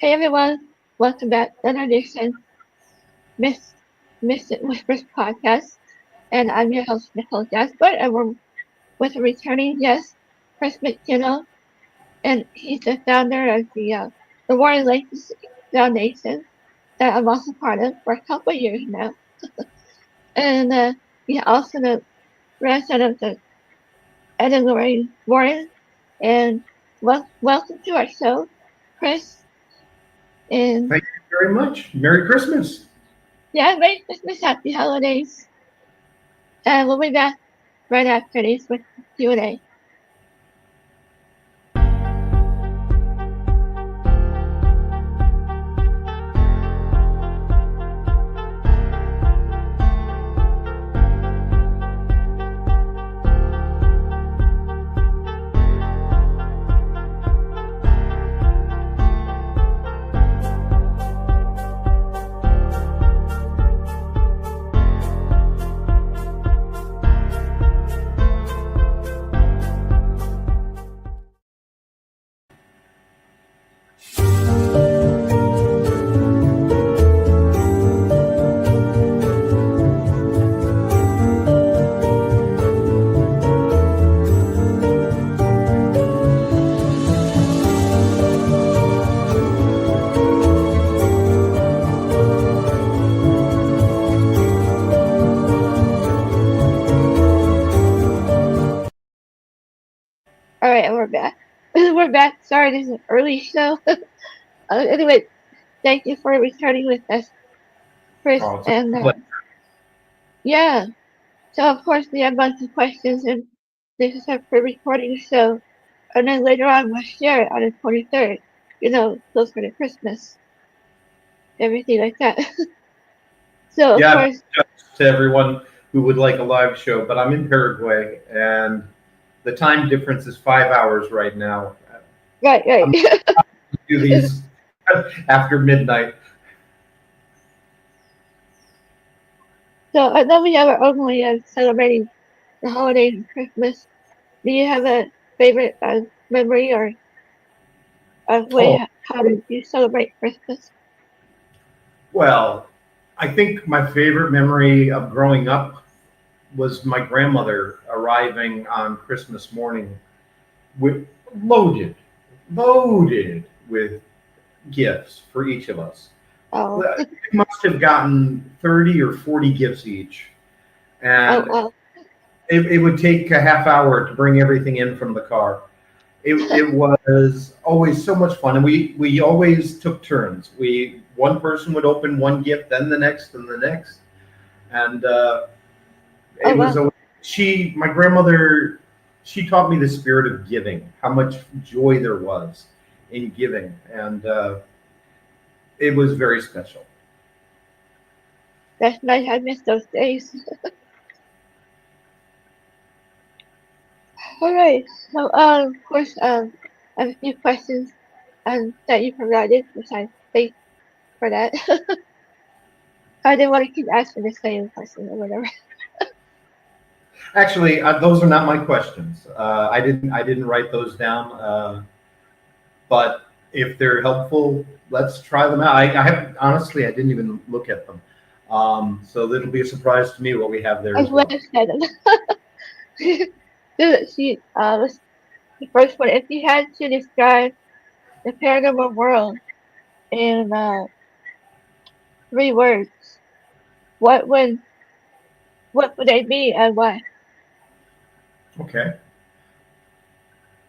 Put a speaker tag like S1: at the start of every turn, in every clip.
S1: Hey everyone, welcome back to another edition Miss Mystic Whispers podcast. And I'm your host, Nicole Jasper, and we're with a returning guest, Chris McKinnell, and he's the founder of the Warren Lakes Foundation that I'm also part of for a couple of years now. And he's also the grandson of the Ed and Lorraine Warren. And welcome to our show, Chris. And
S2: Thank you very much. Merry Christmas.
S1: yeah, Merry Christmas, Happy Holidays. And we'll be back right after this with Q&A. All right, and we're back. We're back. Sorry, this is an early show. Anyway, thank you for returning with us, Chris.
S2: Oh, it's
S1: And
S2: a pleasure.
S1: yeah, so of course we have a bunch of questions, and this is a pre-recording show. And then later on we'll share it on the 23rd. Closer to Christmas, everything like that. So of
S2: Yeah,
S1: course,
S2: just to everyone who would like a live show, but I'm in Paraguay and the time difference is 5 hours right now.
S1: right, right.
S2: I'm not going to do these after midnight.
S1: So I know we have our own way of celebrating the holidays and Christmas. Do you have a favorite memory or a
S2: Oh,
S1: way how do you celebrate Christmas?
S2: well, I think my favorite memory of growing up was my grandmother arriving on Christmas morning with loaded, loaded with gifts for each of us.
S1: Oh,
S2: We must have gotten 30 or 40 gifts each.
S1: oh,
S2: And
S1: oh,
S2: it would take a half hour to bring everything in from the car. It was always so much fun. And we always took turns. One person would open one gift, then the next, and the next. And
S1: oh,
S2: it was
S1: wow.
S2: my grandmother, she taught me the spirit of giving, how much joy there was in giving. And it was very special.
S1: That's nice. I miss those days. All right. So, of course, I have a few questions that you provided, which I thank for that. I didn't want to keep asking the same question or whatever.
S2: Actually, those are not my questions. I didn't write those down. But if they're helpful, let's try them out. I have honestly, I didn't even look at them. So it'll be a surprise to me what we have there
S1: I
S2: as
S1: would
S2: well.
S1: have said it. Was the first one. If you had to describe the paranormal world in 3 words, what would what would they be and why?
S2: Okay.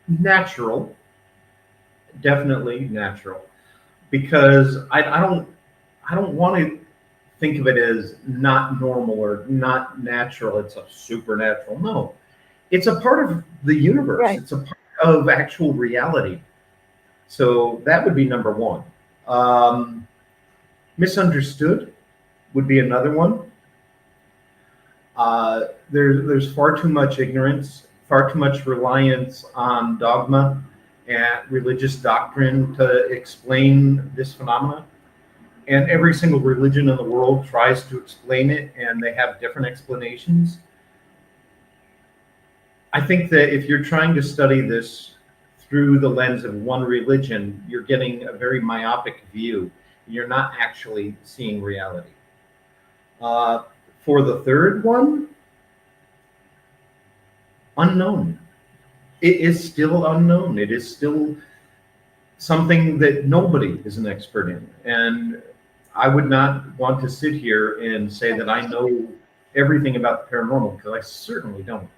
S2: Natural, definitely natural, because I don't want to think of it as not normal or not natural. It's a supernatural. No, it's a part of the universe.
S1: Right.
S2: It's a part of actual reality. So that would be number one. Um, Misunderstood would be another one. There's far too much ignorance, far too much reliance on dogma and religious doctrine to explain this phenomenon. And every single religion in the world tries to explain it, and they have different explanations. I think that if you're trying to study this through the lens of one religion, you're getting a very myopic view. You're not actually seeing reality. Uh, for the third one, unknown. It is still unknown. It is still something that nobody is an expert in. And I would not want to sit here and say that I know everything about the paranormal, because I certainly don't.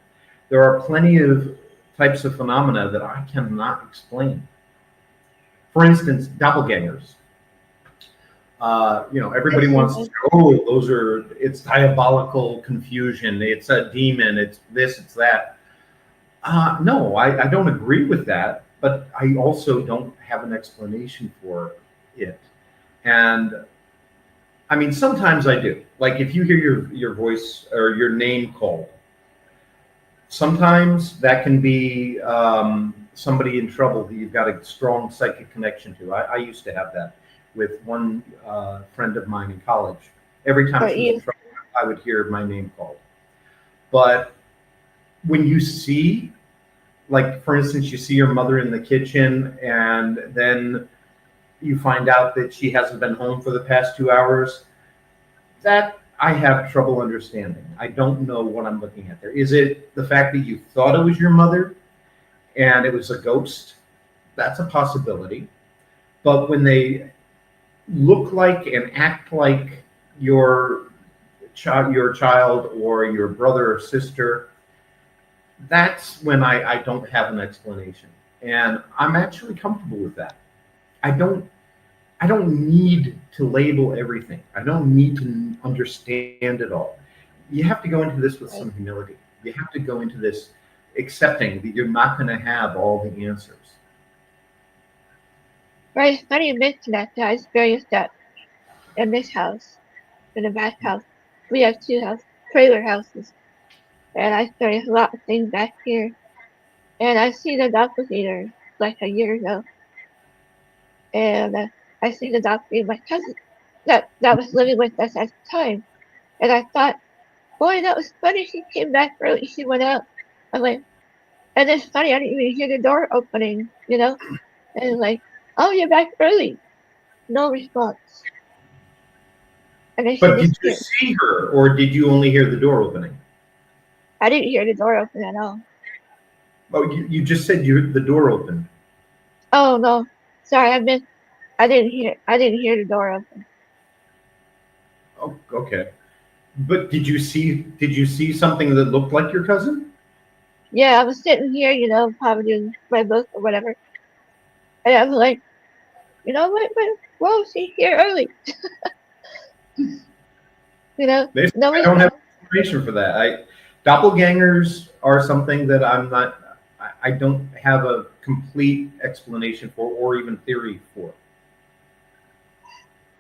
S2: There are plenty of types of phenomena that I cannot explain. For instance, doppelgangers. Everybody wants to say, oh, it's diabolical confusion, it's a demon, it's this, it's that. No, I don't agree with that, but I also don't have an explanation for it. And I mean, sometimes I do. Like if you hear your voice or your name called, sometimes that can be somebody in trouble that you've got a strong psychic connection to. I used to have that with one friend of mine in college. Every time she was in trouble, I would hear my name called. But when you see, like for instance, you see your mother in the kitchen and then you find out that she hasn't been home for the past 2 hours, that I have trouble understanding. I don't know what I'm looking at there. Is it the fact that you thought it was your mother and it was a ghost? That's a possibility. But when they look like and act like your child or your brother or sister, that's when I don't have an explanation. And I'm actually comfortable with that. I don't need to label everything. I don't need to understand it all. You have to go into this with some humility. You have to go into this accepting that you're not going to have all the answers.
S1: Right, it's funny you mention that. I experienced that in this house, in the back house. We have two trailer houses, and I experienced a lot of things back here. And I seen a doppelganger like a year ago, and I seen the doppelganger my cousin that was living with us at the time. And I thought, boy, that was funny. She came back early. She went out. I'm like, and it's funny. I didn't even hear the door opening, And like, oh, you're back early. No response. And then she
S2: But did you
S1: disappeared.
S2: see her, or did you only hear the door opening?
S1: I didn't hear the door open at all.
S2: Oh, you just said the door opened.
S1: Oh no, sorry. I didn't hear the door open.
S2: Oh, okay. But did you see something that looked like your cousin?
S1: Yeah, I was sitting here, probably doing my book or whatever, and I was like, whoa, she's here early.
S2: Basically, I
S1: Nobody.
S2: don't have information for that. Doppelgangers are something that I'm not. I don't have a complete explanation for, or even theory for.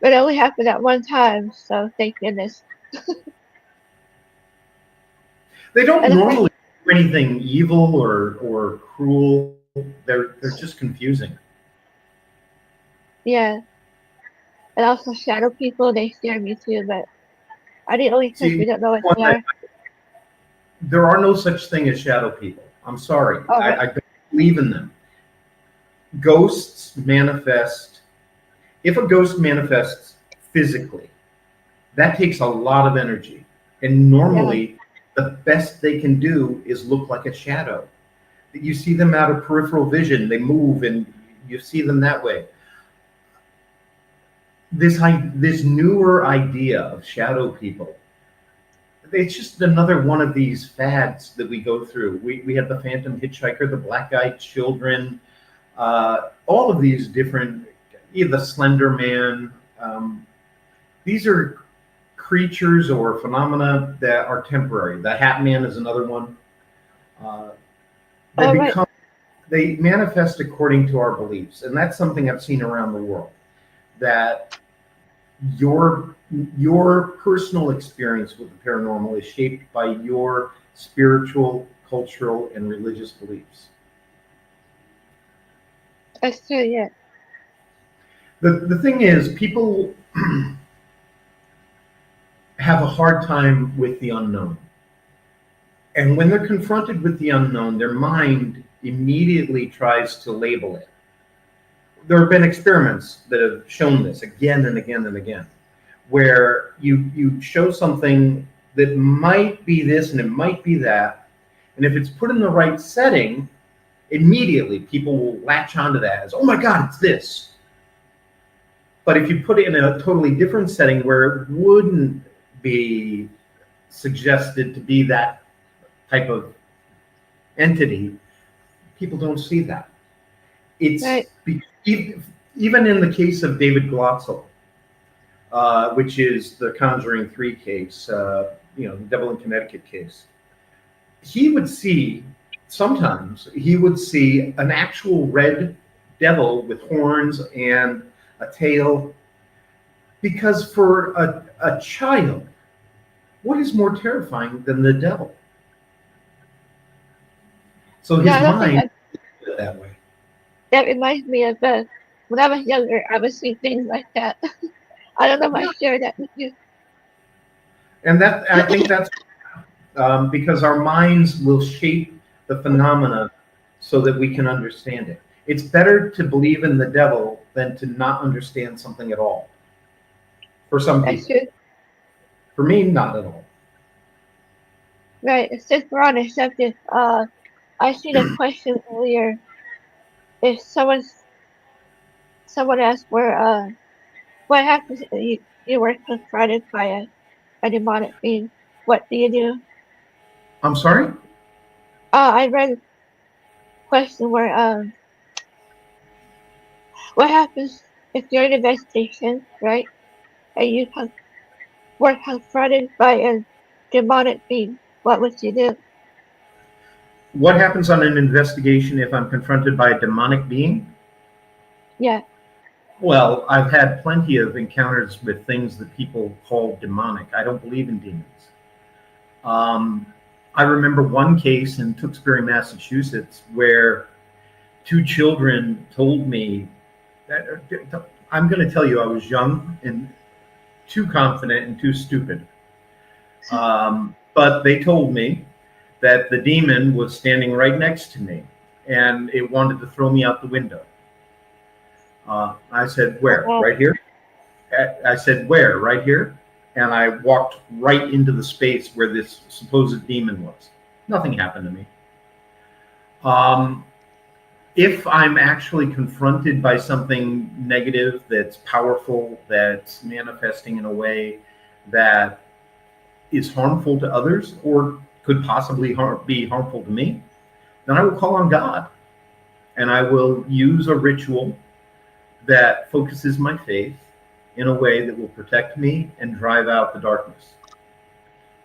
S1: But it only happened at one time, so thank goodness.
S2: They don't
S1: And the first,
S2: normally do anything evil or cruel. They're just confusing.
S1: yeah, and also shadow people, they scare me too, but I didn't only because we
S2: See,
S1: don't know what
S2: one
S1: they are.
S2: there are no such thing as shadow people. I'm sorry.
S1: Oh,
S2: I don't believe in them. Ghosts manifest. If a ghost manifests physically, that takes a lot of energy. And
S1: yeah.
S2: normally, the best they can do is look like a shadow. You see them out of peripheral vision, they move, and you see them that way. This newer idea of shadow people, it's just another one of these fads that we go through. We had the Phantom Hitchhiker, the Black-Eyed Children, all of these different, the Slender Man. These are creatures or phenomena that are temporary. The Hat Man is another one. They
S1: All right.
S2: become, they manifest according to our beliefs, and that's something I've seen around the world. That your personal experience with the paranormal is shaped by your spiritual, cultural, and religious beliefs.
S1: That's true. Yeah.
S2: The thing is, people have a hard time with the unknown. And when they're confronted with the unknown, their mind immediately tries to label it. There have been experiments that have shown this again and again and again, where you show something that might be this and it might be that, and if it's put in the right setting, immediately people will latch onto that as, oh my God, it's this. But if you put it in a totally different setting where it wouldn't be suggested to be that type of entity, people don't see that. It's
S1: Right.
S2: even in the case of David Glotzel, which is the Conjuring 3 case, the Devil in Connecticut case. He would see, sometimes, he would see an actual red devil with horns and a tail, because for a child, what is more terrifying than the devil? So
S1: Yeah,
S2: his
S1: I don't think
S2: mind is that way.
S1: that reminds me of when I was younger, I would see things like that. I don't know if I
S2: Yeah,
S1: shared that with you.
S2: and that I think that's because our minds will shape the phenomena so that we can understand it. It's better to believe in the devil than to not understand something at all. For some
S1: That's
S2: people,
S1: true.
S2: for me, not at all.
S1: Right. Since we're on the subject, I seen a question earlier. If someone asked what happens if you were confronted by a demonic being? What do you do?
S2: I'm sorry.
S1: I read a question where what happens if you're in an investigation, right? And were confronted by a demonic being? What would you do?
S2: What happens on an investigation if I'm confronted by a demonic being?
S1: Yeah.
S2: Well, I've had plenty of encounters with things that people call demonic. I don't believe in demons. Um, I remember one case in Tewksbury, Massachusetts, where two children told me that I'm going to tell you I was young and too confident and too stupid. But they told me that the demon was standing right next to me and it wanted to throw me out the window. I said, where?
S1: Uh,
S2: Right here? I said, where? Right here? And I walked right into the space where this supposed demon was. Nothing happened to me. Um, if I'm actually confronted by something negative that's powerful, that's manifesting in a way that is harmful to others or could possibly be harmful to me, then I will call on God and I will use a ritual that focuses my faith in a way that will protect me and drive out the darkness,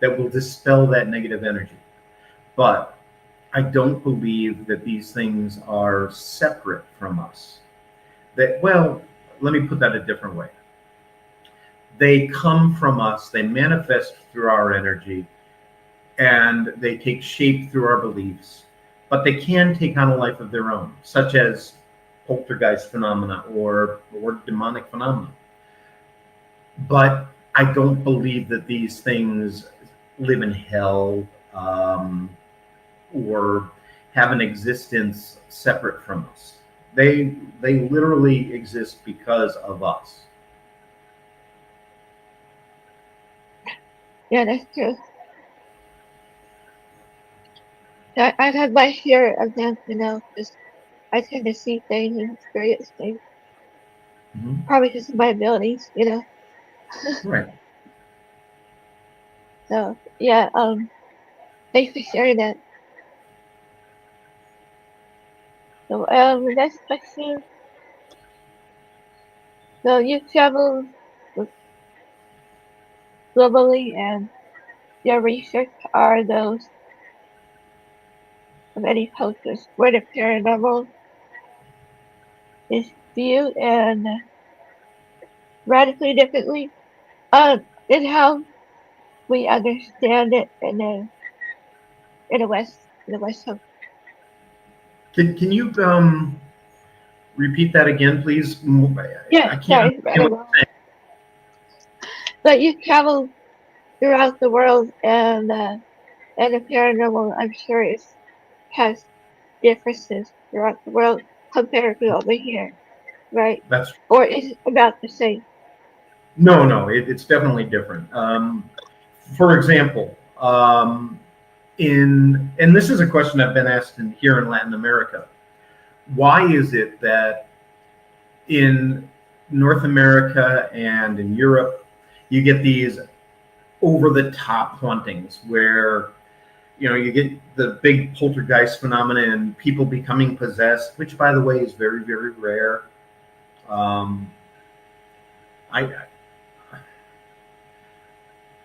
S2: that will dispel that negative energy. But I don't believe that these things are separate from us. That, well, let me put that a different way. They come from us, they manifest through our energy, and they take shape through our beliefs. But they can take on a life of their own, such as poltergeist phenomena or demonic phenomena. But I don't believe that these things live in hell, or have an existence separate from us. They literally exist because of us.
S1: yeah, that's true. I've had my share of them, because I tend to see things and experience things,
S2: Mhm.
S1: probably because of my abilities.
S2: Right.
S1: So, yeah, thanks for sharing that. So, the next question. So, you travel globally and your research are those of any cultures where the paranormal is viewed and radically differently, in how we understand it in the West. So,
S2: Can you repeat that again, please?
S1: yeah,
S2: I can't
S1: sorry,
S2: understand
S1: very
S2: what
S1: well.
S2: you're saying.
S1: But you travel throughout the world, and the paranormal, I'm sure, has differences throughout the world compared to over here, right?
S2: That's
S1: Or is it about the same?
S2: no, it's definitely different. For example, and this is a question I've been asked here in Latin America. Why is it that in North America and in Europe, you get these over the top hauntings where you get the big poltergeist phenomenon and people becoming possessed, which by the way is very, very rare. Um, I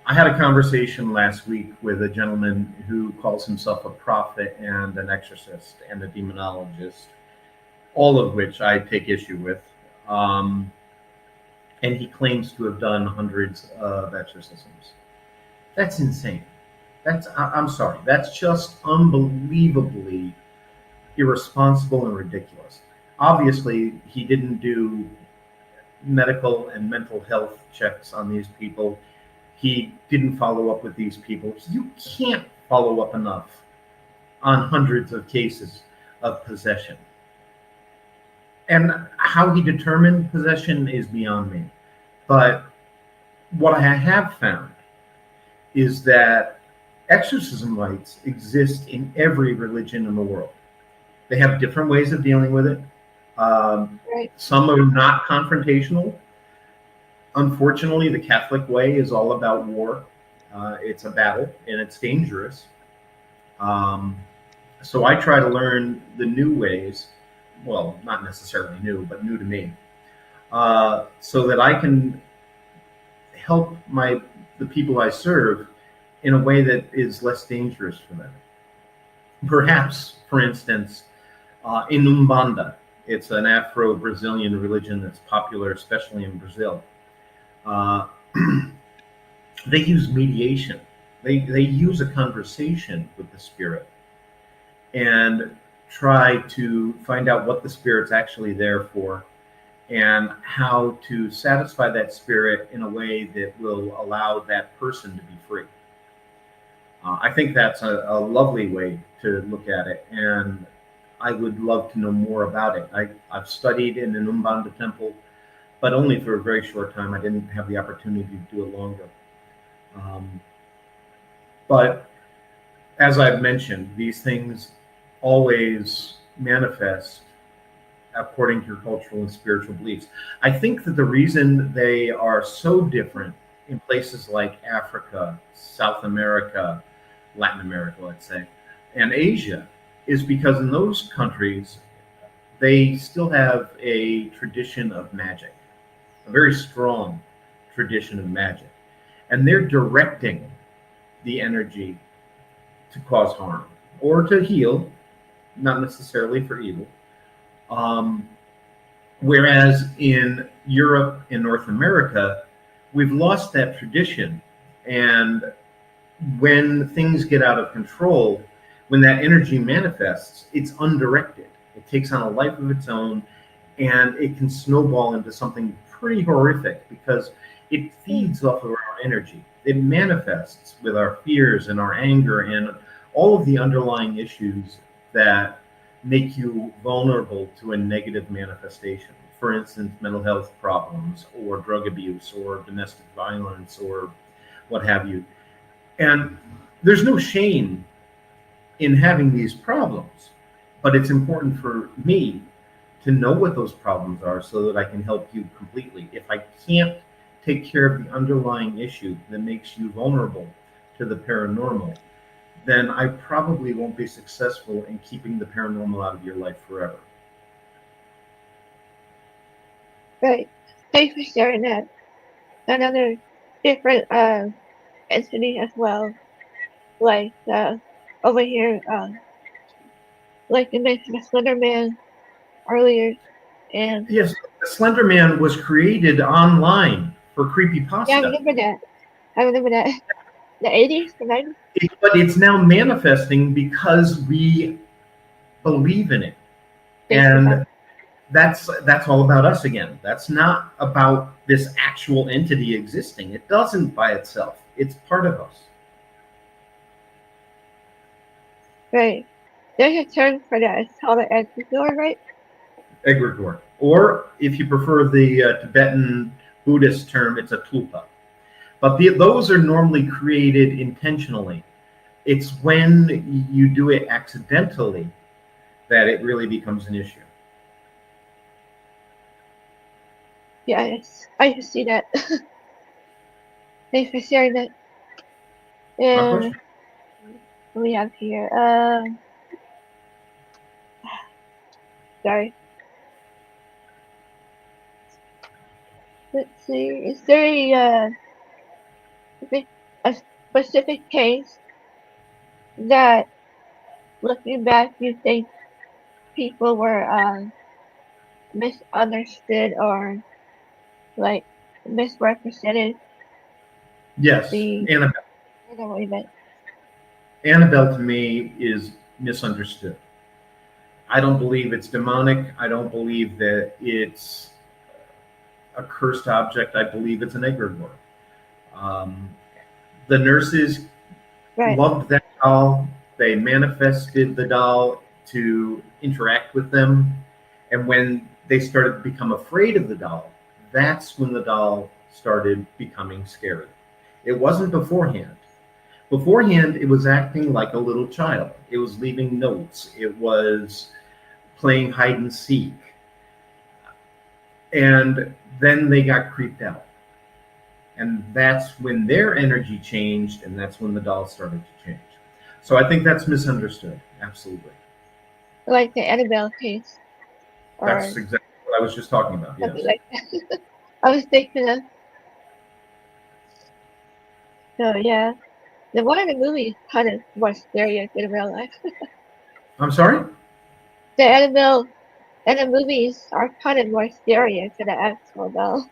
S2: I had a conversation last week with a gentleman who calls himself a prophet and an exorcist and a demonologist, all of which I take issue with. Um, and he claims to have done hundreds of exorcisms. That's insane. I'm sorry, that's just unbelievably irresponsible and ridiculous. Obviously, he didn't do medical and mental health checks on these people. He didn't follow up with these people. You can't follow up enough on hundreds of cases of possession. And how he determined possession is beyond me. But what I have found is that exorcism rites exist in every religion in the world. They have different ways of dealing with it.
S1: Right.
S2: Some are not confrontational. Unfortunately, the Catholic way is all about war. It's a battle and it's dangerous. So I try to learn the new ways. Well, not necessarily new, but new to me, so that I can help the people I serve in a way that is less dangerous for them. Perhaps, for instance, in Umbanda, it's an Afro-Brazilian religion that's popular, especially in Brazil. Uh, they use mediation. They use a conversation with the spirit and try to find out what the spirit's actually there for and how to satisfy that spirit in a way that will allow that person to be free. I think that's a lovely way to look at it, and I would love to know more about it. I've studied in an Umbanda temple, but only for a very short time. I didn't have the opportunity to do it longer. Um, but as I've mentioned, these things always manifest according to your cultural and spiritual beliefs. I think that the reason they are so different in places like Africa, South America, Latin America, let's say, and Asia is because in those countries, they still have a tradition of magic, a very strong tradition of magic. And they're directing the energy to cause harm or to heal, not necessarily for evil. Um, Whereas in Europe and North America, we've lost that tradition. And when things get out of control, when that energy manifests, it's undirected. It takes on a life of its own, and it can snowball into something pretty horrific because it feeds off of our energy. It manifests with our fears and our anger and all of the underlying issues that make you vulnerable to a negative manifestation. For instance, mental health problems or drug abuse or domestic violence or what have you. And there's no shame in having these problems, but it's important for me to know what those problems are so that I can help you completely. If I can't take care of the underlying issue that makes you vulnerable to the paranormal, then I probably won't be successful in keeping the paranormal out of your life forever.
S1: Right. Thanks for sharing that. Another different entity as well, like over here, like you mentioned the Slender Man earlier, and
S2: Yes, Slender Man was created online for
S1: yeah, I
S2: creepypasta,
S1: remember that. I remember that. The 80s, the 90s.
S2: but it's now manifesting because we believe in it.
S1: Thanks for that.
S2: And that's all about us again. That's not about this actual entity existing. It doesn't by itself. It's part of us.
S1: Right. There's a term for that. It's called an egregore, right?
S2: Egregore. Or if you prefer the Tibetan Buddhist term, it's a tulpa. But those are normally created intentionally. It's when you do it accidentally that it really becomes an issue.
S1: Yeah, I can see that. Thanks for sharing that.
S2: My
S1: And
S2: question.
S1: what we have here? Sorry. Let's see. Is there a specific case that, looking back, you think people were misunderstood or like misrepresented
S2: Yes,
S1: the
S2: Annabelle.
S1: paranormal event?
S2: Annabelle to me is misunderstood. I don't believe it's demonic. I don't believe that it's a cursed object. I believe it's an egregore. Um, the nurses
S1: Right.
S2: loved that doll. They manifested the doll to interact with them. And when they started to become afraid of the doll, that's when the doll started becoming scary. It wasn't beforehand. Beforehand, it was acting like a little child. It was leaving notes. It was playing hide and seek. And then they got creeped out. And that's when their energy changed, and that's when the doll started to change. So I think that's misunderstood. Absolutely.
S1: Like the Annabelle case
S2: That's
S1: or
S2: exactly what I was just talking about.
S1: something
S2: Yes.
S1: like that. I was thinking of, so yeah. The one in the movie is kind of more scary than in real life.
S2: I'm sorry?
S1: The Annabelle and the movies are kind of more scary than the actual doll.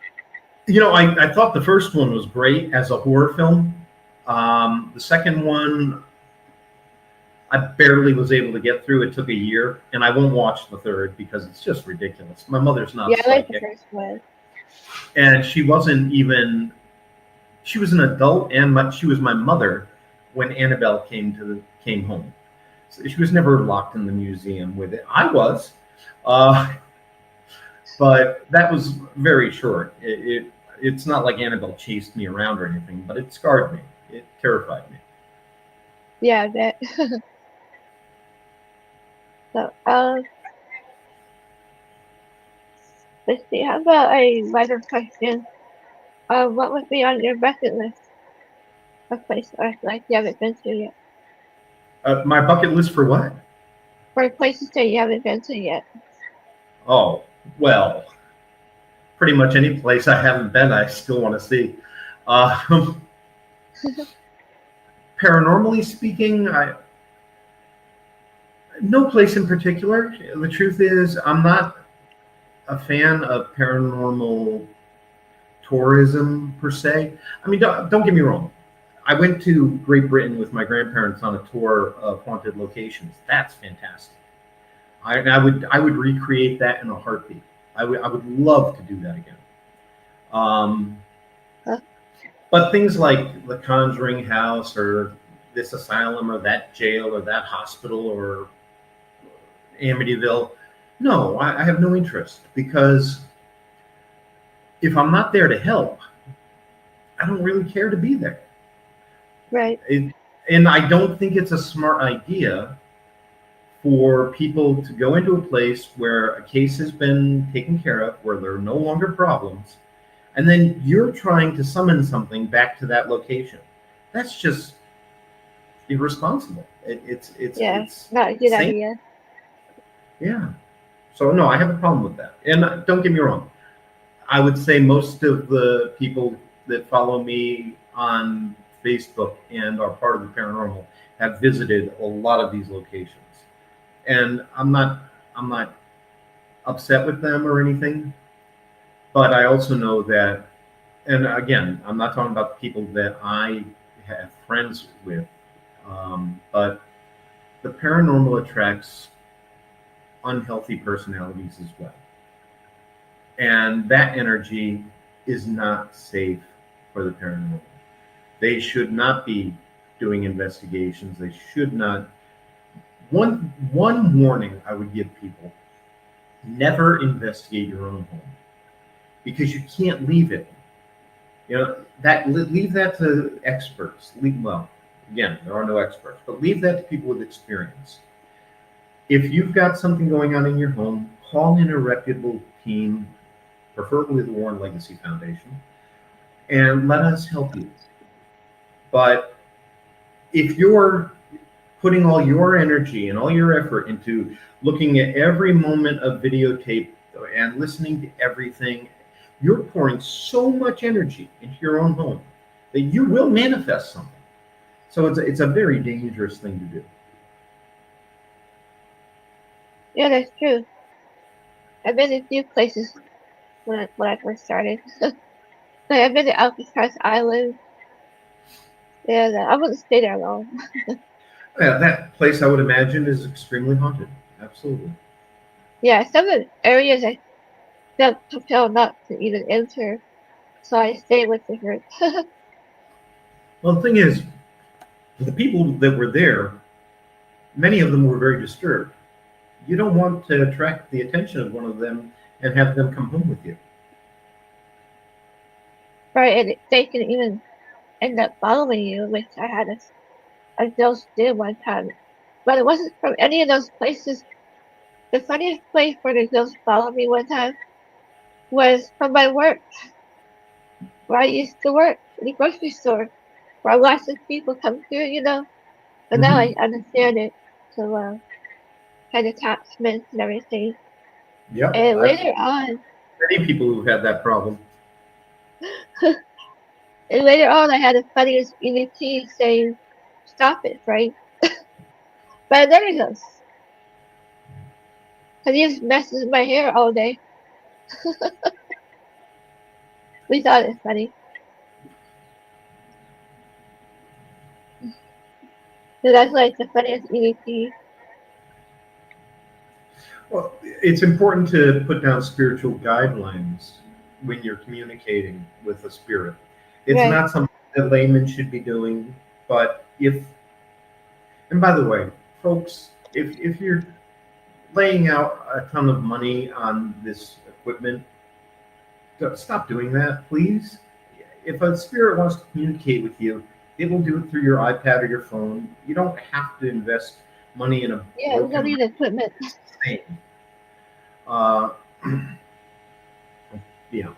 S2: I thought the first one was great as a horror film. The second one, I barely was able to get through. It took a year, and I won't watch the third because it's just ridiculous. My mother's not
S1: Yeah, I like the
S2: psychic,
S1: first one.
S2: and she wasn't even. She was an adult, and she was my mother when Annabelle came home. So she was never locked in the museum with it. I was, uh, but that was very short. It's not like Annabelle chased me around or anything, but it scarred me. It terrified me.
S1: Yeah, I bet. So, let's see. How about a lighter question? What would be on your bucket list of places like you haven't been to yet?
S2: My bucket list for what?
S1: Or places that you haven't been to yet?
S2: Oh, well, pretty much any place I haven't been, I still want to see. Um, Paranormally speaking, no place in particular. The truth is, I'm not a fan of paranormal tourism per se. I mean, don't get me wrong. I went to Great Britain with my grandparents on a tour of haunted locations. That's fantastic. I would recreate that in a heartbeat. I would love to do that again. Um,
S1: Huh?
S2: but things like the Conjuring House or this asylum or that jail or that hospital or Amityville, no, I have no interest because if I'm not there to help, I don't really care to be there.
S1: Right.
S2: It, and I don't think it's a smart idea for people to go into a place where a case has been taken care of, where there are no longer problems, and then you're trying to summon something back to that location. That's just irresponsible.
S1: Yeah,
S2: It's
S1: not a good
S2: insane.
S1: idea.
S2: Yeah. So no, I have a problem with that. And don't get me wrong. I would say most of the people that follow me on Facebook and are part of the paranormal have visited a lot of these locations. And I'm not upset with them or anything, but I also know that, and again, I'm not talking about the people that I have friends with, but the paranormal attracts unhealthy personalities as well. And that energy is not safe for the paranormal. They should not be doing investigations. They should not One warning I would give people: never investigate your own home, because you can't leave it. Leave that to experts. Well, again, there are no experts, but leave that to people with experience. If you've got something going on in your home, call in a reputable team, preferably the Warren Legacy Foundation, and let us help you. But if you're putting all your energy and all your effort into looking at every moment of videotape and listening to everything, you're pouring so much energy into your own home that you will manifest something. So it's a very dangerous thing to do.
S1: Yeah, that's true. I've been in a few places when I first started. Like I've been to Alcatraz Island, and I wouldn't stay there long.
S2: Yeah, that place I would imagine is extremely haunted. Absolutely.
S1: Yeah, some of the areas I felt compelled not to even enter, so I stayed with the group.
S2: Well, the thing is, the people that were there, many of them were very disturbed. You don't want to attract the attention of one of them and have them come home with you.
S1: Right, and they can even end up following you, which I had a ghost do one time. But it wasn't from any of those places. The funniest place where the ghost followed me one time was from my work, where I used to work in the grocery store, where lots of people come through. But now
S2: Hmm.
S1: I understand it. So, had attachments and everything.
S2: Yep,
S1: And
S2: I've
S1: later on,
S2: many people who've had that problem.
S1: I had the funniest EVP saying, "Stop it!" Right? But there he goes. Cause he just messes with my hair all day. We thought it was funny. So that's like the funniest EVP.
S2: Well, it's important to put down spiritual guidelines when you're communicating with a spirit. It's
S1: Right.
S2: not something that laymen should be doing, but and by the way, folks, if you're laying out a ton of money on this equipment, stop doing that, please. If a spirit wants to communicate with you, it will do it through your iPad or your phone. You don't have to invest money in a
S1: Yeah, we don't
S2: broken
S1: need equipment.
S2: thing. Uh, yeah.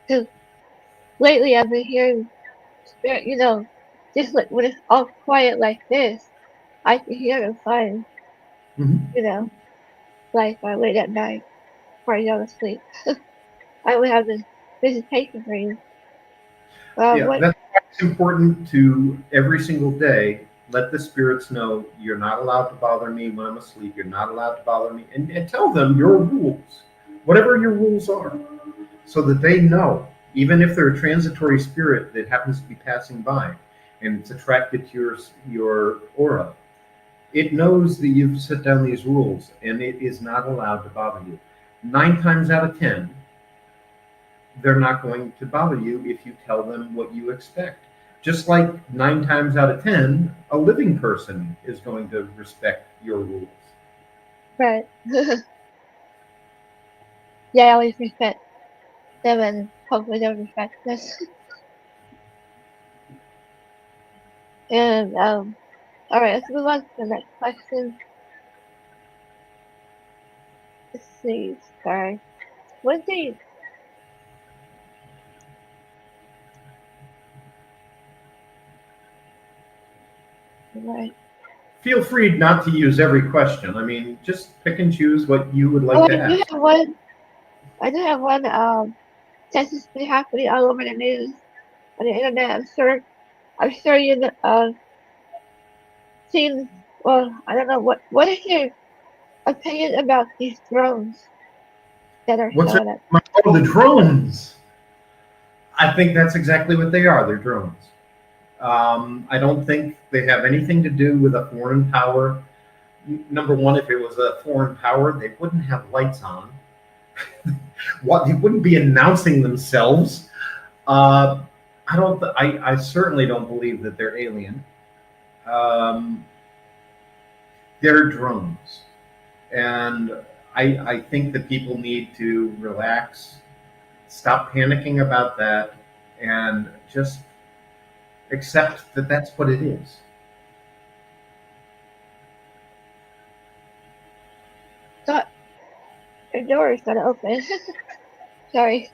S1: Cause lately I've been hearing spirit, just like when it's all quiet like this, I can hear them fine,
S2: Mhm.
S1: you know, like late at night before I go to sleep. I would have this visitation dream.
S2: Yeah,
S1: What?
S2: that's why it's important to every single day let the spirits know you're not allowed to bother me when I'm asleep. You're not allowed to bother me, and tell them your rules, whatever your rules are, so that they know. Even if they're a transitory spirit that happens to be passing by, and it's attracted to your aura, it knows that you've set down these rules, and it is not allowed to bother you. 9 times out of 10, they're not going to bother you if you tell them what you expect. Just like 9 times out of 10, a living person is going to respect your rules.
S1: Right. Yeah, I always respect them and hopefully they'll respect us. And all right, let's move on to the next question. Let's see. Sorry. One thing. Right.
S2: Feel free not to use every question. I mean, just pick and choose what you would
S1: Oh,
S2: like to ask.
S1: I do have one. Since it's been happening all over the news on the internet, I'm sure seen. Well, I don't know what is your opinion about these drones that are
S2: What's it?
S1: showing up?
S2: Oh, the drones. I think that's exactly what they are. They're drones. I don't think they have anything to do with a foreign power. Number one, if it was a foreign power, they wouldn't have lights on. What, they wouldn't be announcing themselves. Uh, I don't. I certainly don't believe that they're alien. Um, they're drones. And I think that people need to relax, stop panicking about that, and just accept that that's what it is.
S1: Thought your door is gonna open. Sorry.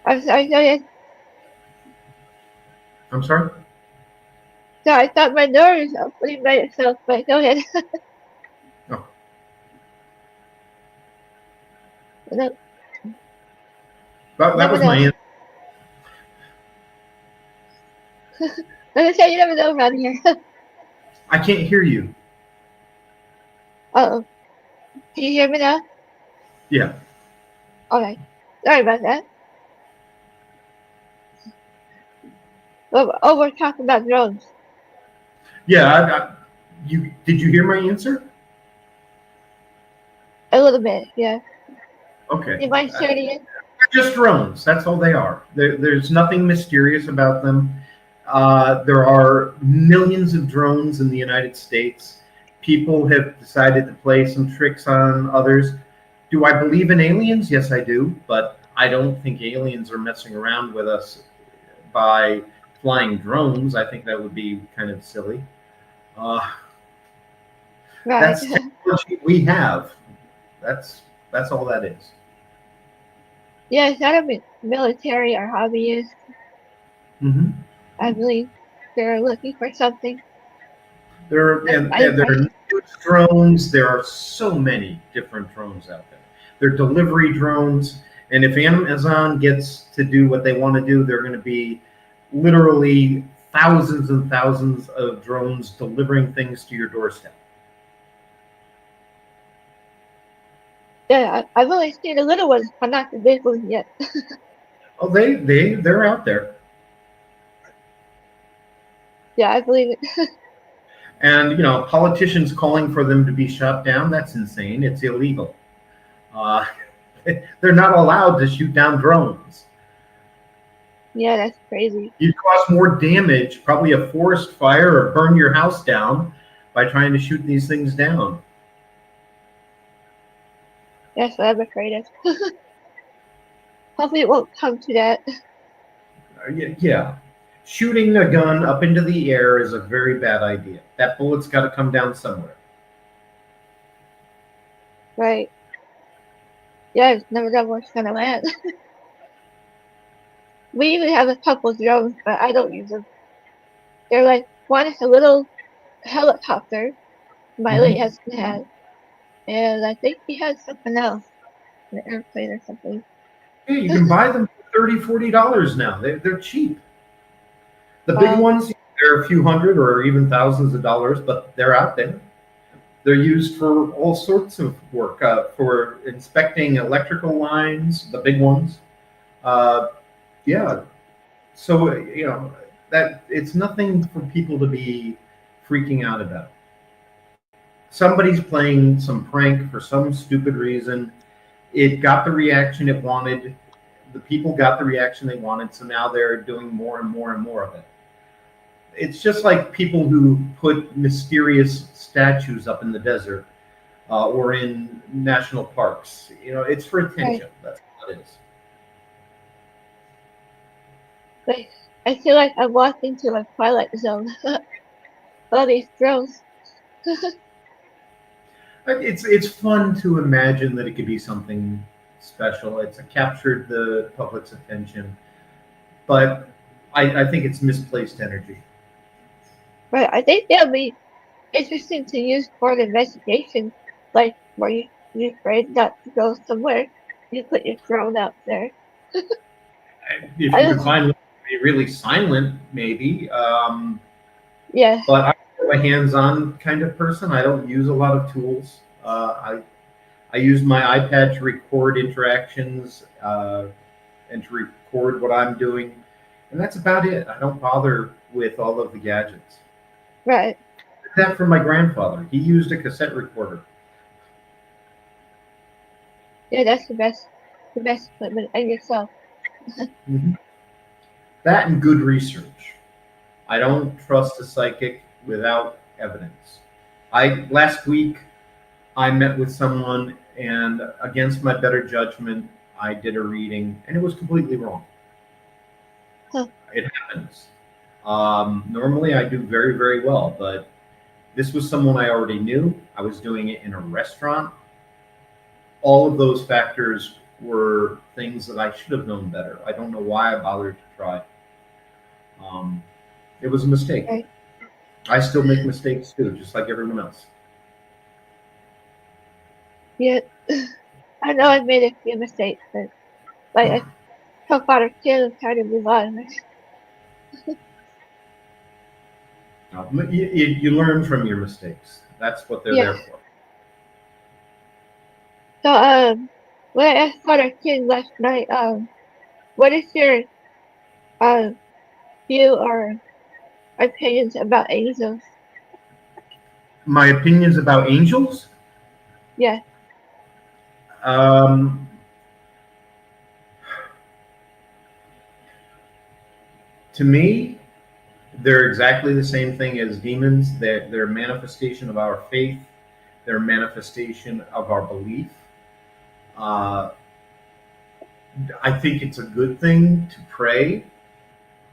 S1: I'm sorry, go ahead.
S2: I'm sorry?
S1: So I thought my door was opening by itself, but go ahead.
S2: No.
S1: No,
S2: That
S1: never
S2: was my
S1: know.
S2: answer.
S1: Like I said, you never know around here.
S2: I can't hear you.
S1: Uh-oh. Can you hear me now?
S2: Yeah.
S1: Alright. Sorry about that. We're talking about drones.
S2: Yeah. You did you hear my answer?
S1: A little bit, yeah.
S2: Okay.
S1: You mind sharing it?
S2: They're just drones. That's all they are. There's nothing mysterious about them. There are millions of drones in the United States. People have decided to play some tricks on others. Do I believe in aliens? Yes, I do. But I don't think aliens are messing around with us by flying drones. I think that would be kind of silly. Uh,
S1: Right.
S2: that's technology we have. That's that's all that is.
S1: Yeah, it's not a military or hobbyist.
S2: Mm-hmm.
S1: I believe they're looking for something. That's my
S2: And there are
S1: impression.
S2: news drones. There are so many different drones out there. They're delivery drones, and if Amazon gets to do what they want to do, they're going to be literally thousands and thousands of drones delivering things to your doorstep.
S1: Yeah, I've only seen the little ones, but not the big ones yet.
S2: Oh, they're out there,
S1: Yeah, I believe it.
S2: and politicians calling for them to be shot down. That's insane. It's illegal. Uh, they're not allowed to shoot down drones.
S1: Yeah, that's crazy.
S2: You'd cause more damage, probably a forest fire or burn your house down by trying to shoot these things down.
S1: That's what I'm afraid of. Hopefully it won't come to that.
S2: Yeah. Shooting a gun up into the air is a very bad idea. That bullet's got to come down somewhere.
S1: Right. Yeah, I just never know where it's gonna land. We even have a couple drones, but I don't use them. They're like, one is a little helicopter my late
S2: Hmm.
S1: husband had, and I think he had something else, an airplane or something.
S2: Yeah, you can buy them for $30, $40 now. They're cheap. The big
S1: Wow.
S2: ones, they're a few hundred or even thousands of dollars, but they're out there. They're used for all sorts of work, for inspecting electrical lines, the big ones. Uh, yeah, so that it's nothing for people to be freaking out about. Somebody's playing some prank for some stupid reason. It got the reaction it wanted. The people got the reaction they wanted, so now they're doing more and more and more of it. It's just like people who put mysterious statues up in the desert, or in national parks. It's for
S1: Right.
S2: attention. That's what it is.
S1: But I feel like I walked into a twilight zone. All these drones.
S2: It's fun to imagine that it could be something special. It's captured the public's attention, but I think it's misplaced energy.
S1: But I think that'll be interesting to use for an investigation, like where you're afraid not to go somewhere. You put your drone out there.
S2: If
S1: I
S2: you can
S1: don't.
S2: find one to be really silent, maybe.
S1: Yeah.
S2: But I'm a hands-on kind of person. I don't use a lot of tools. I use my iPad to record interactions, and to record what I'm doing, and that's about it. I don't bother with all of the gadgets.
S1: Right.
S2: That from my grandfather. He used a cassette recorder.
S1: Yeah, that's the best. The best equipment and yourself.
S2: Hmm. That and good research. I don't trust a psychic without evidence. I last week I met with someone, and against my better judgment, I did a reading, and it was completely wrong.
S1: Huh.
S2: It happens. Normally, I do very, very well, but this was someone I already knew. I was doing it in a restaurant. All of those factors were things that I should have known better. I don't know why I bothered to try. Um, it was a mistake.
S1: Right.
S2: I still make mistakes too, just like everyone else.
S1: Yeah. I know I made a few mistakes, but like I took out a kid and tried to move on.
S2: You learn from your mistakes. That's what they're
S1: Yes.
S2: there for.
S1: So when I asked Connor King last night, what is your um view or opinions about angels?
S2: My opinions about angels.
S1: Yeah.
S2: Um, to me, they're exactly the same thing as demons. They're a manifestation of our faith. They're a manifestation of our belief. Uh, I think it's a good thing to pray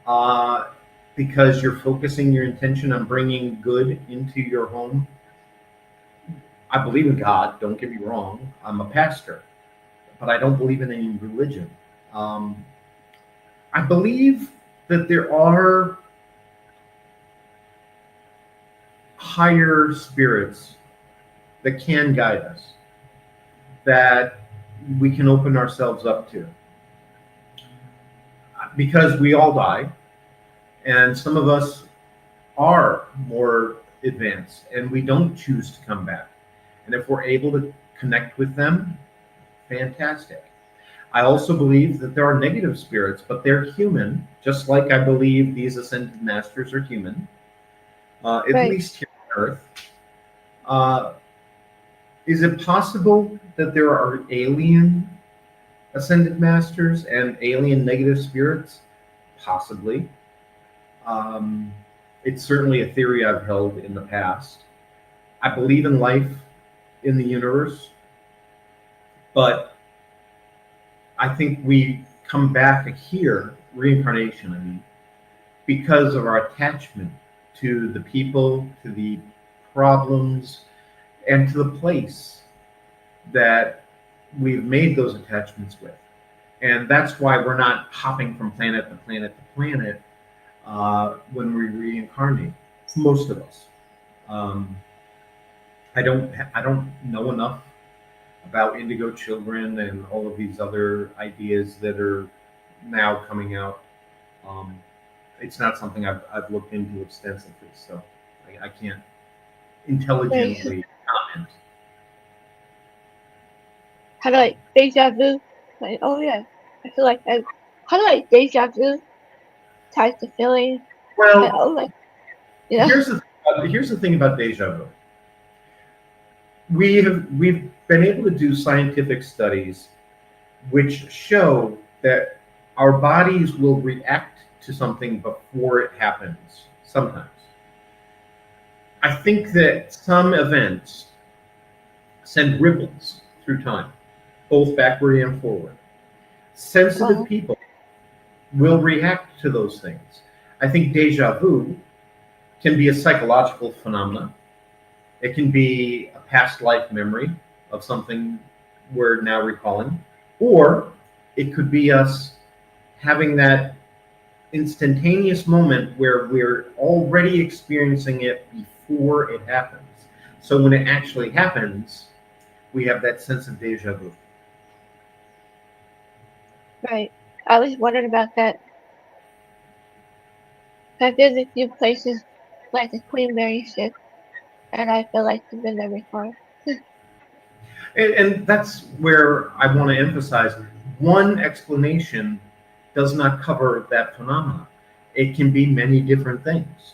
S2: uh, because you're focusing your intention on bringing good into your home. I believe in God. Don't get me wrong. I'm a pastor, but I don't believe in any religion. Um, I believe that there are higher spirits that can guide us, that we can open ourselves up to. Because we all die, and some of us are more advanced, and we don't choose to come back. And if we're able to connect with them, fantastic. I also believe that there are negative spirits, but they're human, just like I believe these ascended masters are human, at
S1: Right.
S2: least here on Earth. Uh, is it possible that there are alien ascended masters and alien negative spirits? Possibly. Um, it's certainly a theory I've held in the past. I believe in life in the universe, but I think we come back here, reincarnation, I mean, because of our attachment to the people, to the problems, and to the place that we've made those attachments with. And that's why we're not hopping from planet to planet to planet when we reincarnate. Most of us. Um, I don't know enough about indigo children and all of these other ideas that are now coming out. Um, it's not something I've looked into extensively, so I can't
S1: Right.
S2: intelligently comment.
S1: Kind of like deja vu. Like, oh yeah, I feel like I kind of like deja vu ties to feeling. Like,
S2: Well,
S1: oh, like yeah,
S2: here's the thing about deja vu. We've been able to do scientific studies which show that our bodies will react to something before it happens sometimes. I think that some events send ripples through time, both backward and forward. Sensitive
S1: uh,
S2: people will react to those things. I think deja vu can be a psychological phenomenon. It can be a past life memory of something we're now recalling, or it could be us having that instantaneous moment where we're already experiencing it before it happens. So when it actually happens, we have that sense of deja vu.
S1: right. I always wondered about that. I've been to a few places like the Queen Mary ship, and I feel like I've been there before.
S2: And that's where I want to emphasize one explanation does not cover that phenomenon. It can be many different things.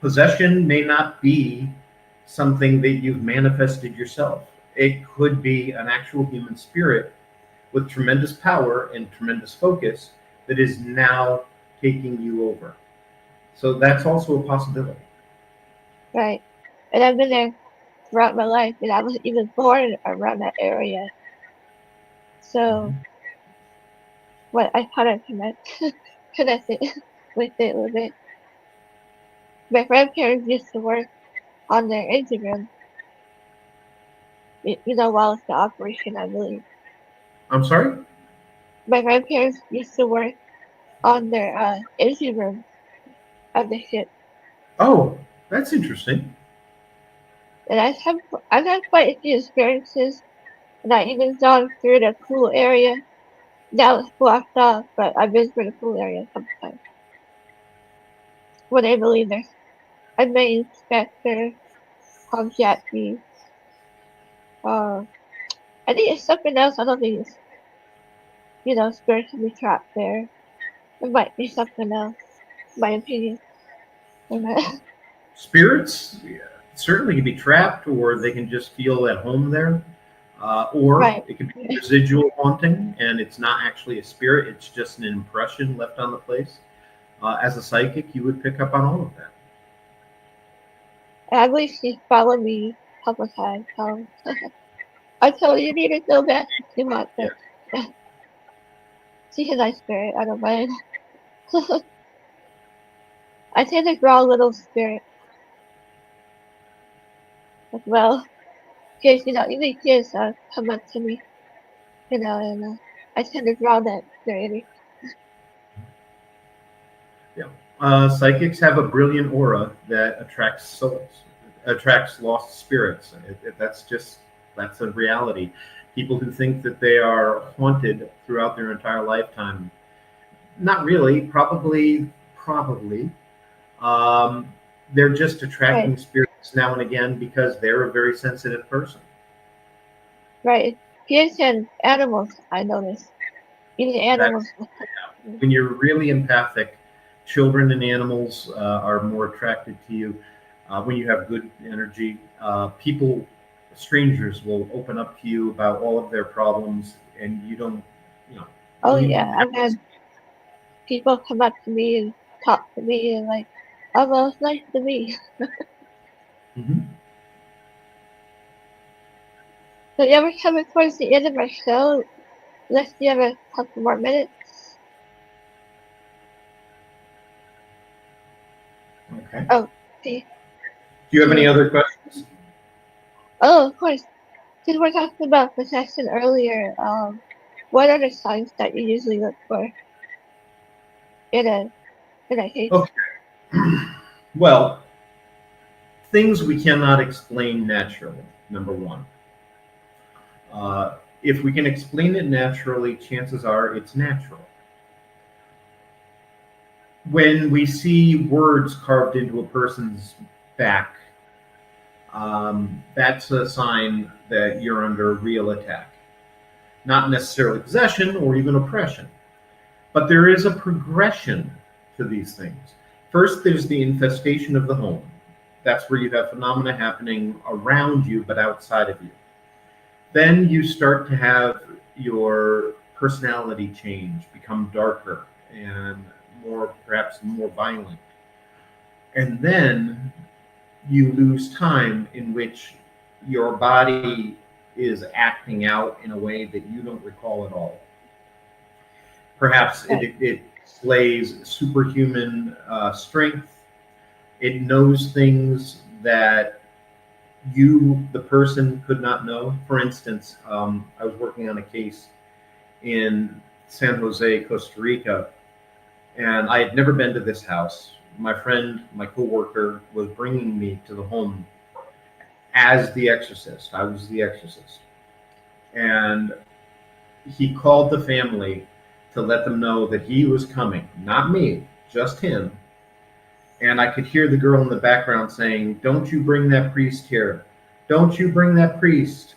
S2: Possession may not be something that you've manifested yourself. It could be an actual human spirit with tremendous power and tremendous focus that is now taking you over. So that's also a possibility.
S1: Right. And I've been there throughout my life, and I was even born around that area. So
S2: Mhm.
S1: what I kind of connected with it a little bit. My grandparents used to work on their engine room, while it's the operation, I believe.
S2: I'm sorry?
S1: My grandparents used to work on their engine room of the ship,
S2: Oh, that's interesting.
S1: and I've had quite a few experiences, and I even gone through the pool area. Now it's blocked off, but I've been through the pool area sometimes. When I believe there's a main inspector, Jackie. Uh, I think it's something else. I don't think it's spiritually trapped there. It might be something else, my opinion.
S2: Spirits certainly can be trapped, or they can just feel at home there. Or
S1: Right.
S2: it can be residual haunting, and it's not actually a spirit, it's just an impression left on the place. As a psychic, you would pick up on all of that.
S1: And I believe she followed me a couple times. I told you need to go back if you want,
S2: Yeah.
S1: but she's a nice spirit. I don't mind. I tend to draw little spirits as well. Kids, even kids come up to me, and I tend to draw that spirit.
S2: Yeah. Psychics have a brilliant aura that attracts souls, attracts lost spirits. That's a reality. People who think that they are haunted throughout their entire lifetime, not really. Probably. Um, they're just
S1: Right,
S2: attracting spirits now and again because they're a very sensitive person.
S1: right. Kids and animals, I notice. Even animals.
S2: That's when you're really empathic. Children and animals are more attracted to you. When you have good energy, strangers will open up to you about all of their problems, and you don't, you know,
S1: Oh
S2: you
S1: yeah,
S2: don't have
S1: I've had people come up to me and talk to me and like, oh well, it's nice to meet you.
S2: to. Mhm.
S1: So you ever coming towards the end of our show? Let's do have a couple more minutes.
S2: Okay.
S1: Oh, see,
S2: Do you have any
S1: see.
S2: other questions?
S1: Oh, of course. Since we're talking about possession earlier, what are the signs that you usually look for in a case?
S2: Okay. Well, things we cannot explain naturally. Number one. If we can explain it naturally, chances are it's natural. When we see words carved into a person's back, that's a sign that you're under real attack. Not necessarily possession or even oppression, but there is a progression to these things. First, there's the infestation of the home. That's where you have phenomena happening around you but outside of you. Then you start to have your personality change, become darker and perhaps more violent. And then you lose time in which your body is acting out in a way that you don't recall at all. Perhaps
S1: Right.
S2: it displays superhuman strength. It knows things that the person, could not know. For instance, I was working on a case in San Jose, Costa Rica, and I had never been to this house. My friend, my coworker, was bringing me to the home as the exorcist. I was the exorcist. And he called the family to let them know that he was coming, not me, just him. And I could hear the girl in the background saying, "Don't you bring that priest here. Don't you bring that priest."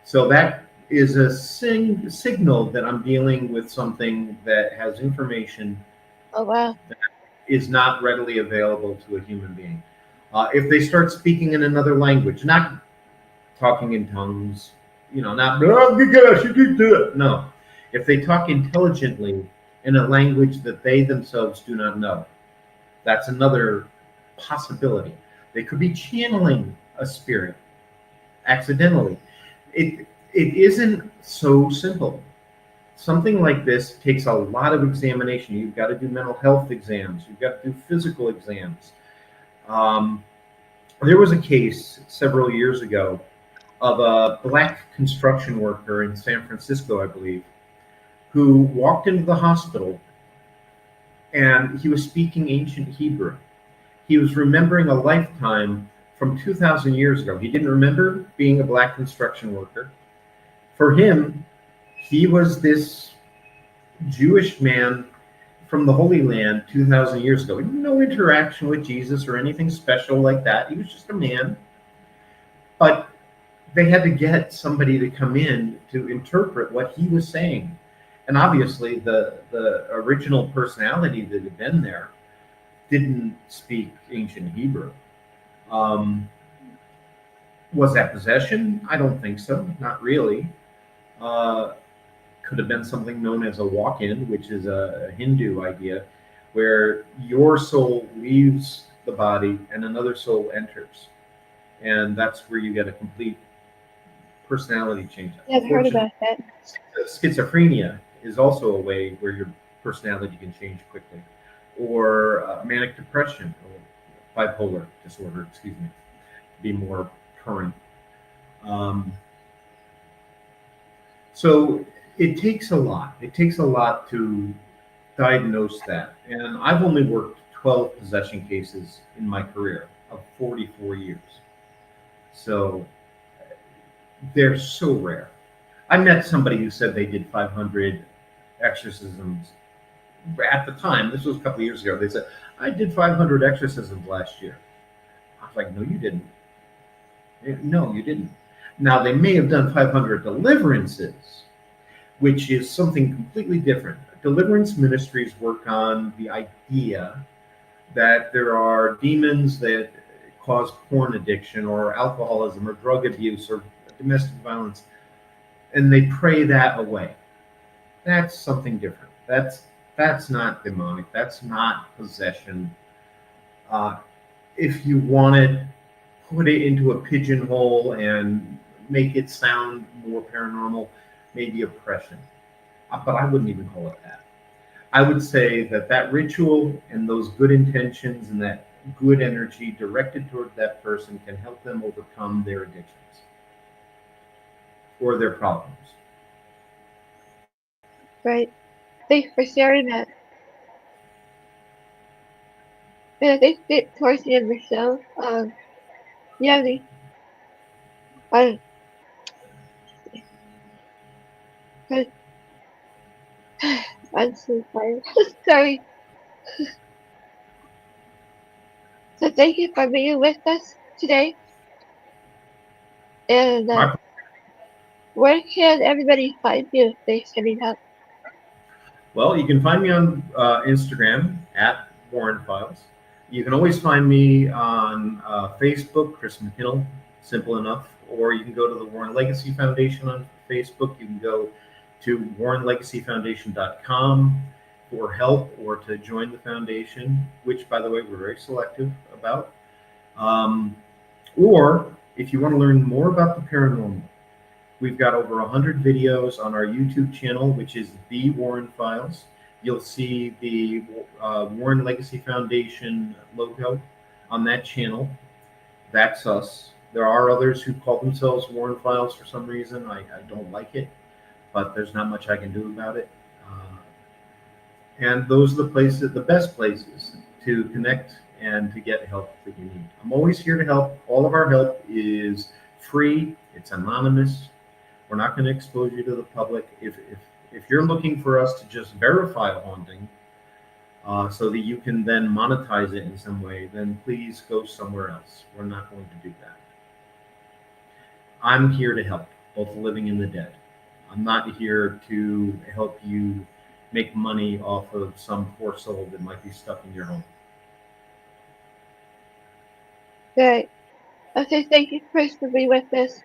S2: So that is a signal that I'm dealing with something that has information
S1: Oh wow.
S2: that is not readily available to a human being. If they start speaking in another language, not talking in tongues, not no. if they talk intelligently in a language that they themselves do not know. That's another possibility. They could be channeling a spirit accidentally. It isn't so simple. Something like this takes a lot of examination. You've got to do mental health exams. You've got to do physical exams. Um, there was a case several years ago of a black construction worker in San Francisco, I believe, who walked into the hospital and he was speaking ancient Hebrew. He was remembering a lifetime from 2,000 years ago. He didn't remember being a black construction worker. For him, he was this Jewish man from the Holy Land 2,000 years ago. No interaction with Jesus or anything special like that. He was just a man. But they had to get somebody to come in to interpret what he was saying. And obviously, the original personality that had been there didn't speak ancient Hebrew. Um, was that possession? I don't think so. Not really. Uh, could have been something known as a walk-in, which is a Hindu idea, where your soul leaves the body and another soul enters, and that's where you get a complete personality change.
S1: Yeah, I've heard
S2: Unfortunately,
S1: about that.
S2: schizophrenia is also a way where your personality can change quickly, or manic depression, or bipolar disorder, excuse me, to be more current. Um, so it takes a lot. It takes a lot to diagnose that. And I've only worked 12 possession cases in my career of 44 years. So they're so rare. I met somebody who said they did 500 exorcisms at the time. This was a couple of years ago. They said, I did 500 exorcisms last year. I was like, no, you didn't. No, you didn't. Now, they may have done 500 deliverances, which is something completely different. Deliverance ministries work on the idea that there are demons that cause porn addiction or alcoholism or drug abuse or domestic violence, and they pray that away. That's something different. That's not demonic. That's not possession. Uh, if you want to put it into a pigeonhole and make it sound more paranormal, maybe oppression. But I wouldn't even call it that. I would say that that ritual and those good intentions and that good energy directed toward that person can help them overcome their addictions or their problems.
S1: Right. Thanks for sharing that. And I think that towards the end of the show, you have any, uh, I'm so tired. Sorry. So thank you for being with us today. And
S2: My
S1: where can everybody find you if they're setting up?
S2: Well, you can find me on Instagram at Warren Files. You can always find me on Facebook, Chris McKinnell, simple enough. Or you can go to the Warren Legacy Foundation on Facebook. You can go to warrenlegacyfoundation.com for help or to join the foundation, which, by the way, we're very selective about. Um, or if you want to learn more about the paranormal, we've got over 100 videos on our YouTube channel, which is The Warren Files. You'll see the Warren Legacy Foundation logo on that channel. That's us. There are others who call themselves Warren Files for some reason. I don't like it, but there's not much I can do about it. And those are the places, the best places to connect and to get help that you need. I'm always here to help. All of our help is free. It's anonymous. We're not going to expose you to the public. If you're looking for us to just verify a haunting, so that you can then monetize it in some way, then please go somewhere else. We're not going to do that. I'm here to help both the living and the dead. I'm not here to help you make money off of some poor soul that might be stuck in your home.
S1: Good. Okay, thank you, Chris, for being with us.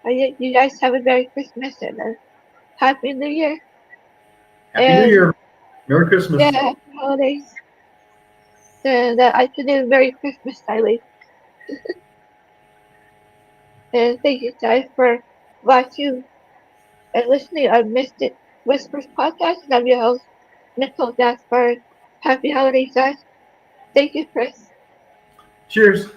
S1: You guys have a Merry Christmas and a Happy New Year.
S2: Happy New
S1: And
S2: Year. Merry Christmas.
S1: yeah, happy holidays. And I should do Merry Christmas, Tylee. And thank you guys for watching and listening on Mystic Whispers podcast. And I'm your host, Nicole Gaspard. Happy holidays, guys. Thank you, Chris.
S2: Cheers.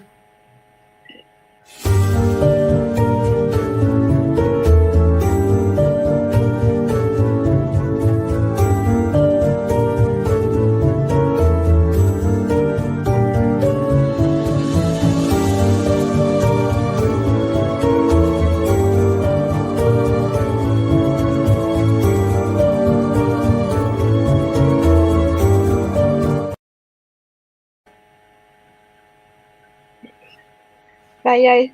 S1: Bye, guys.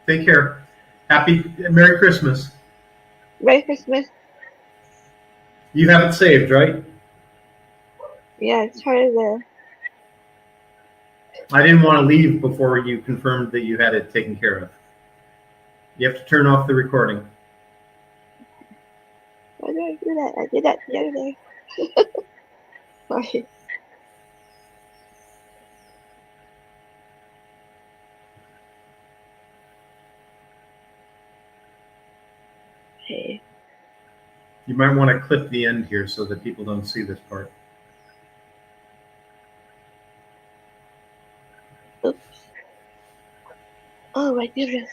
S2: Take care. Merry Christmas.
S1: Merry Christmas.
S2: You have it saved, right?
S1: Yeah, it's part of the.
S2: I didn't want to leave before you confirmed that you had it taken care of. You have to turn off the recording.
S1: Why did I do that? I did that the other day. Sorry. Hey.
S2: You might want to clip the end here so that people don't see this part.
S1: Oops. Oh my goodness.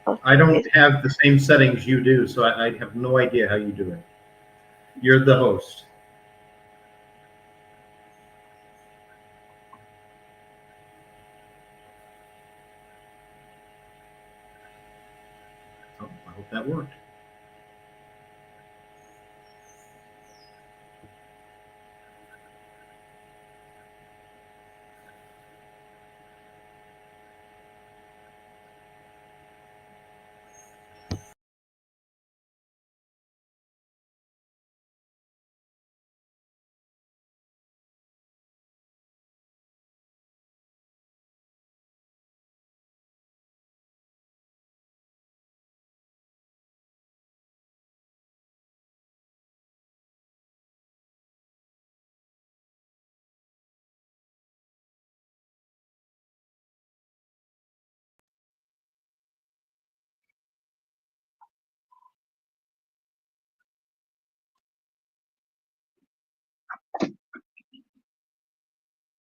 S2: I
S1: Okay.
S2: don't have the same settings you do, so I have no idea how you do it. You're the host. Oh, I hope that worked.